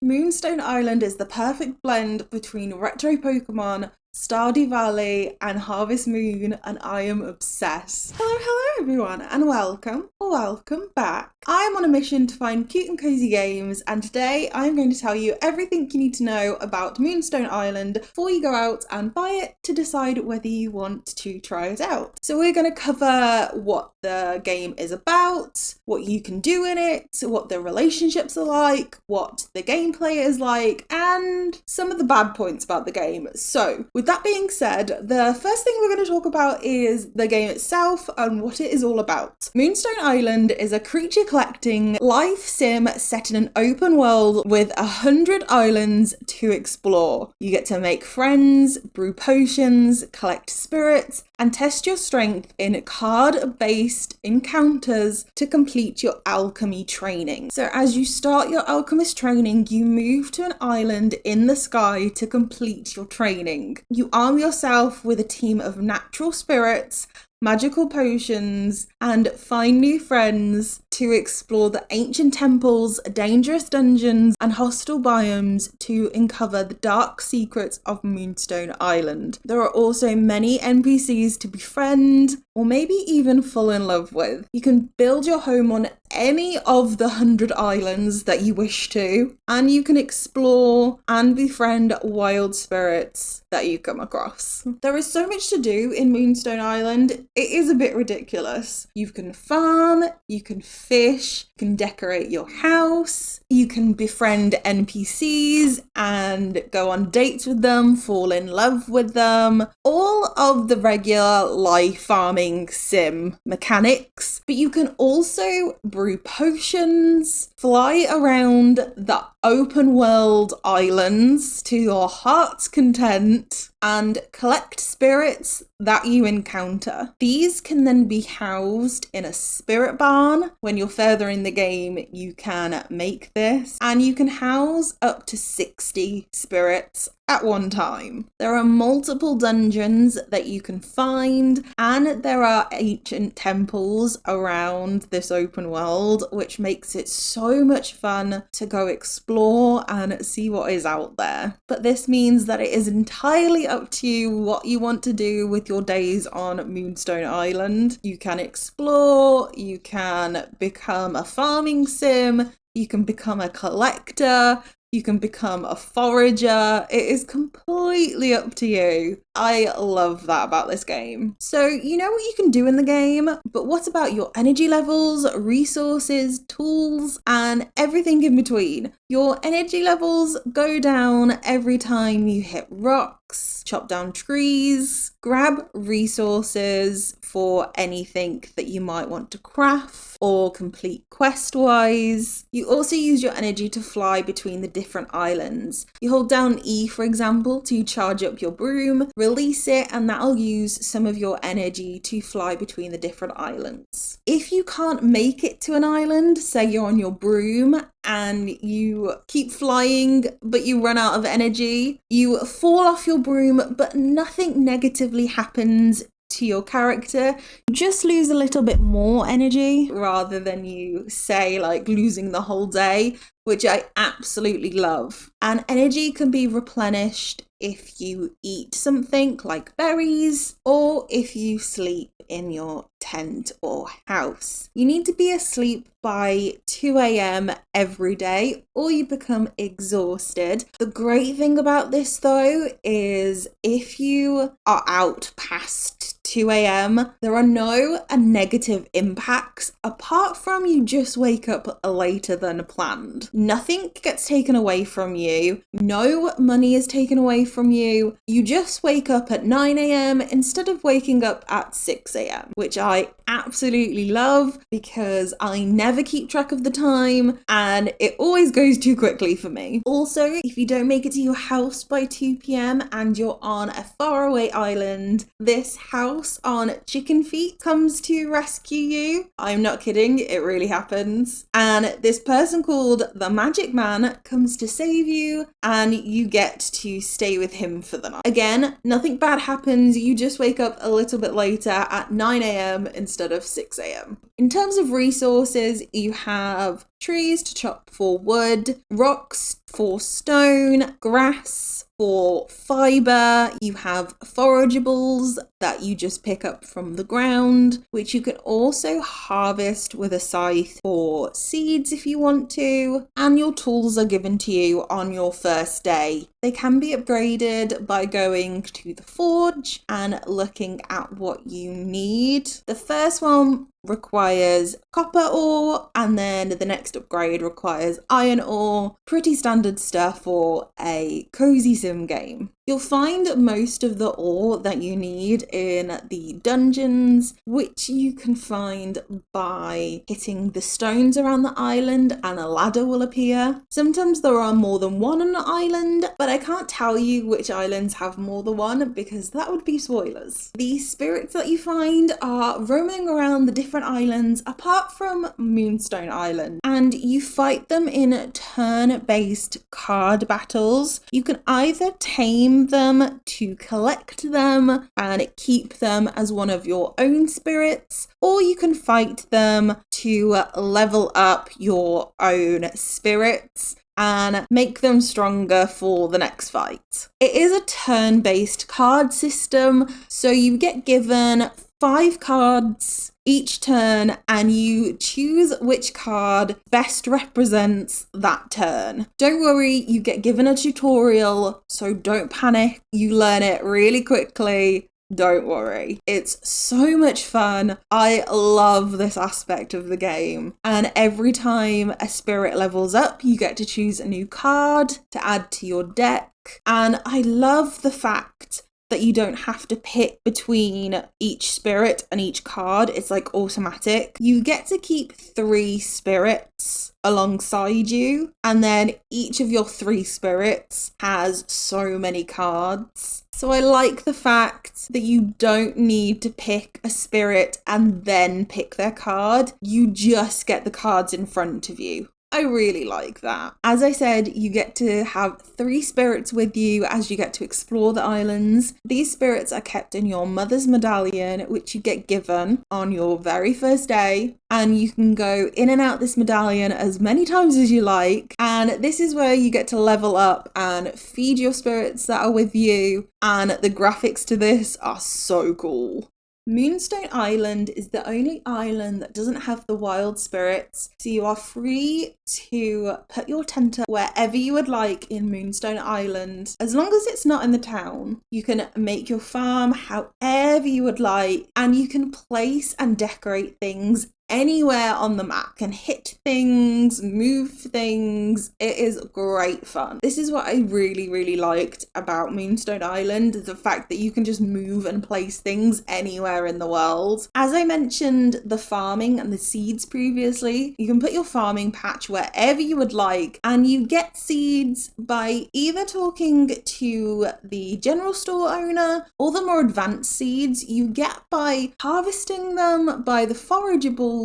Moonstone Island is the perfect blend between retro Pokemon, Stardew Valley, and Harvest Moon, and I am obsessed. Hello everyone, and welcome back. I am on a mission to find cute and cozy games, and today I'm going to tell you everything you need to know about Moonstone Island before you go out and buy it to decide whether you want to try it out. So we're going to cover what the game is about, what you can do in it, what the relationships are like, what the gameplay is like, and some of the bad points about the game. So with that being said, the first thing we're going to talk about is the game itself and what it is all about. Moonstone Island is a creature collecting life sim set in an open world with 100 islands to explore. You get to make friends, brew potions, collect spirits, and test your strength in card-based encounters to complete your alchemy training. So as you start your alchemist training, you move to an island in the sky to complete your training. You arm yourself with a team of natural spirits, magical potions, and find new friends to explore the ancient temples, dangerous dungeons, and hostile biomes to uncover the dark secrets of Moonstone Island. There are also many NPCs to befriend, or maybe even fall in love with. You can build your home on any of the 100 islands that you wish to, and you can explore and befriend wild spirits that you come across. There is so much to do in Moonstone Island, it is a bit ridiculous. You can farm, you can fish, you can decorate your house, you can befriend NPCs and go on dates with them, fall in love with them, all of the regular life farming sim mechanics. But you can also brew potions, fly around the open world islands to your heart's content, and collect spirits that you encounter. These can then be housed in a spirit barn. When you're further in the game, you can make this, and you can house up to 60 spirits at one time. There are multiple dungeons that you can find, and there are ancient temples around this open world, which makes it so much fun to go explore and see what is out there. But this means that it is entirely up to you what you want to do with your days on Moonstone Island. You can explore, you can become a farming sim, you can become a collector, you can become a forager. It is completely up to you. I love that about this game. So you know what you can do in the game, but what about your energy levels, resources, tools, and everything in between? Your energy levels go down every time you hit rocks, chop down trees, grab resources for anything that you might want to craft or complete quest-wise. You also use your energy to fly between the different islands. You hold down E, for example, to charge up your broom, release it, and that'll use some of your energy to fly between the different islands. If you can't make it to an island, say you're on your broom and you keep flying but you run out of energy, you fall off your broom but nothing negatively happens to your character. You just lose a little bit more energy rather than you say like losing the whole day, which I absolutely love. And energy can be replenished if you eat something like berries or if you sleep in your tent or house. You need to be asleep by 2 a.m. every day or you become exhausted. The great thing about this though is if you are out past 2 a.m, there are no negative impacts apart from you just wake up later than planned. Nothing gets taken away from you. No money is taken away from you. You just wake up at 9 a.m. instead of waking up at 6 a.m, which I absolutely love because I never keep track of the time and it always goes too quickly for me. Also, if you don't make it to your house by 2 p.m. and you're on a faraway island, this house on chicken feet comes to rescue you. I'm not kidding, it really happens. And this person called the Magic Man comes to save you and you get to stay with him for the night. Again, nothing bad happens, you just wake up a little bit later at 9 a.m. instead of 6 a.m. In terms of resources, you have trees to chop for wood, rocks for stone, grass for fibre. You have forageables that you just pick up from the ground, which you can also harvest with a scythe for seeds if you want to, and your tools are given to you on your first day. They can be upgraded by going to the forge and looking at what you need. The first one requires copper ore, and then the next upgrade requires iron ore. Pretty standard stuff for a cozy sim game. You'll find most of the ore that you need in the dungeons, which you can find by hitting the stones around the island and a ladder will appear. Sometimes there are more than one on the island, but I can't tell you which islands have more than one because that would be spoilers. The spirits that you find are roaming around the different islands apart from Moonstone Island, and you fight them in turn-based card battles. You can either tame them to collect them and keep them as one of your own spirits, or you can fight them to level up your own spirits and make them stronger for the next fight. It is a turn-based card system, so you get given 5 cards each turn and you choose which card best represents that turn. Don't worry, you get given a tutorial, so don't panic. You learn it really quickly. Don't worry. It's so much fun. I love this aspect of the game. And every time a spirit levels up, you get to choose a new card to add to your deck. And I love the fact that you don't have to pick between each spirit and each card. It's like automatic. You get to keep 3 spirits alongside you, and then each of your 3 spirits has so many cards. So I like the fact that you don't need to pick a spirit and then pick their card. You just get the cards in front of you. I really like that. As I said, you get to have 3 spirits with you as you get to explore the islands. These spirits are kept in your mother's medallion, which you get given on your very first day. And you can go in and out this medallion as many times as you like. And this is where you get to level up and feed your spirits that are with you. And the graphics to this are so cool. Moonstone Island is the only island that doesn't have the wild spirits, so you are free to put your tent up wherever you would like in Moonstone Island. As long as it's not in the town, you can make your farm however you would like, and you can place and decorate things anywhere on the map. Can hit things, move things. It is great fun. This is what I really liked about Moonstone Island, the fact that you can just move and place things anywhere in the world. As I mentioned the farming and the seeds previously, you can put your farming patch wherever you would like, and you get seeds by either talking to the general store owner, or the more advanced seeds you get by harvesting them by the forageables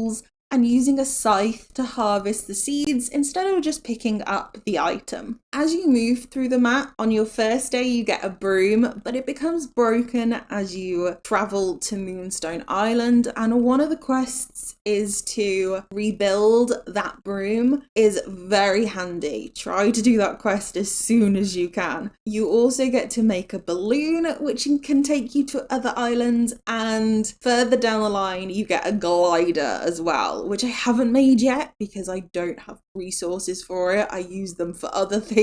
and using a scythe to harvest the seeds instead of just picking up the item. As you move through the map, on your first day you get a broom, but it becomes broken as you travel to Moonstone Island, and one of the quests is to rebuild that broom. Is very handy. Try to do that quest as soon as you can. You also get to make a balloon, which can take you to other islands, and further down the line you get a glider as well, which I haven't made yet because I don't have resources for it. I use them for other things.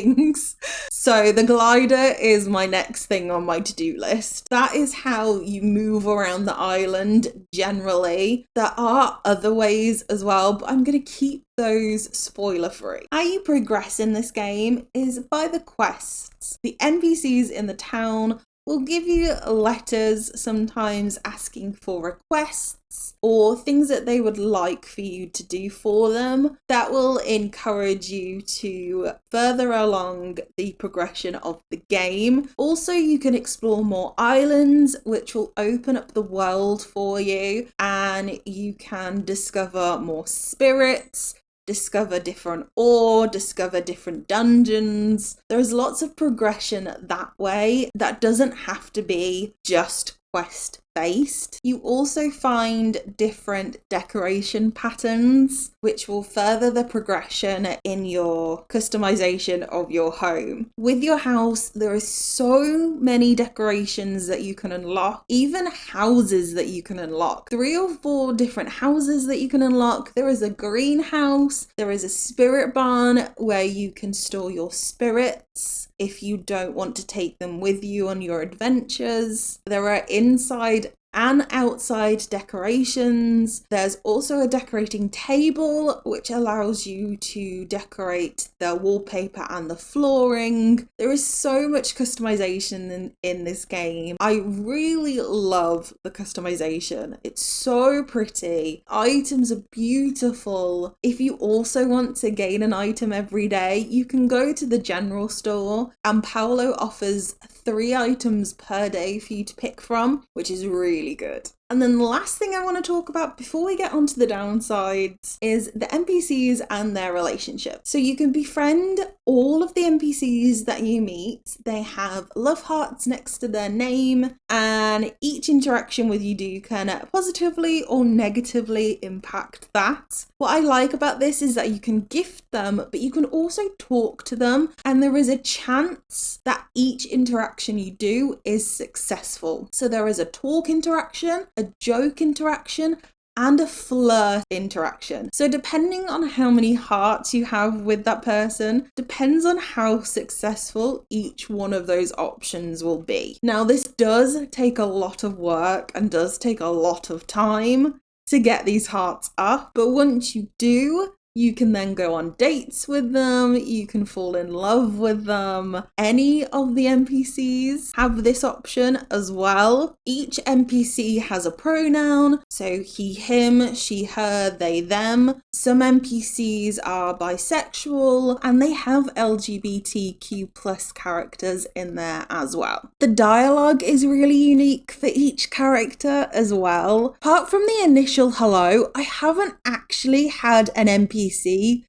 So the glider is my next thing on my to-do list. That is how you move around the island generally. There are other ways as well, but I'm going to keep those spoiler free. How you progress in this game is by the quests. The NPCs in the town will give you letters, sometimes asking for requests or things that they would like for you to do for them. That will encourage you to further along the progression of the game. Also, you can explore more islands, which will open up the world for you, and you can discover more spirits, discover different ore, discover different dungeons. There's lots of progression that way that doesn't have to be just quest based. You also find different decoration patterns, which will further the progression in your customization of your home. With your house, there are so many decorations that you can unlock, even houses that you can unlock. 3 or 4 different houses that you can unlock. There is a greenhouse, there is a spirit barn where you can store your spirits if you don't want to take them with you on your adventures. There are inside and outside decorations. There's also a decorating table which allows you to decorate the wallpaper and the flooring. There is so much customization in this game. I really love the customization. It's so pretty. Items are beautiful. If you also want to gain an item every day, you can go to the general store, and Paolo offers 3 items per day for you to pick from, which is really good. And then the last thing I want to talk about before we get onto the downsides is the NPCs and their relationship. So you can befriend all of the NPCs that you meet. They have love hearts next to their name, and each interaction with you can positively or negatively impact that. What I like about this is that you can gift them, but you can also talk to them, and there is a chance that each interaction you do is successful. So there is a talk interaction, a joke interaction, and a flirt interaction. So depending on how many hearts you have with that person, depends on how successful each one of those options will be. Now, this does take a lot of work and does take a lot of time to get these hearts up, but once you do, you can then go on dates with them, you can fall in love with them. Any of the NPCs have this option as well. Each NPC has a pronoun, so he, him, she, her, they, them. Some NPCs are bisexual, and they have LGBTQ plus characters in there as well. The dialogue is really unique for each character as well. Apart from the initial hello, I haven't actually had an NPC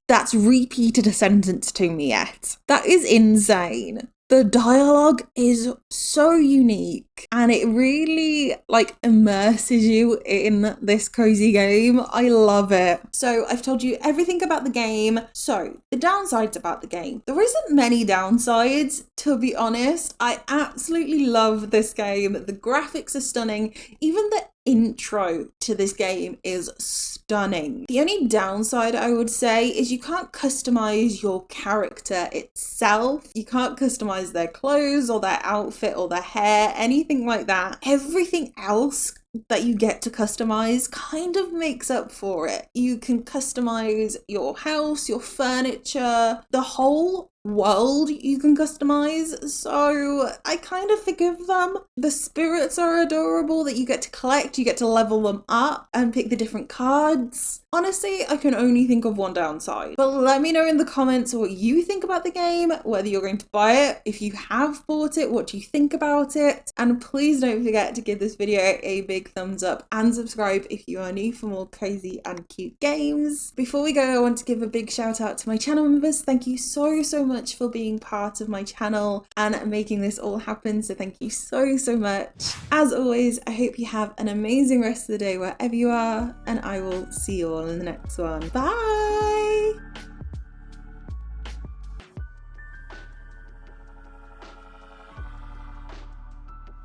that's repeated a sentence to me yet. That is insane. The dialogue is so unique, and it really immerses you in this cozy game. I love it. So I've told you everything about the game. So the downsides about the game. There isn't many downsides, to be honest. I absolutely love this game. The graphics are stunning. Even the intro to this game is stunning. The only downside I would say is you can't customize your character itself. You can't customize their clothes or their outfit or their hair, anything like that. Everything else that you get to customize kind of makes up for it. You can customize your house, your furniture, the whole world you can customize, so I kind of forgive them. The spirits are adorable that you get to collect, you get to level them up and pick the different cards. Honestly, I can only think of one downside, but let me know in the comments what you think about the game, whether you're going to buy it, if you have bought it, what do you think about it, and please don't forget to give this video a big thumbs up and subscribe if you are new for more cozy and cute games. Before we go, I want to give a big shout out to my channel members. Thank you so much for being part of my channel and making this all happen, so thank you so much. As always, I hope you have an amazing rest of the day wherever you are, and I will see you all in the next one. Bye!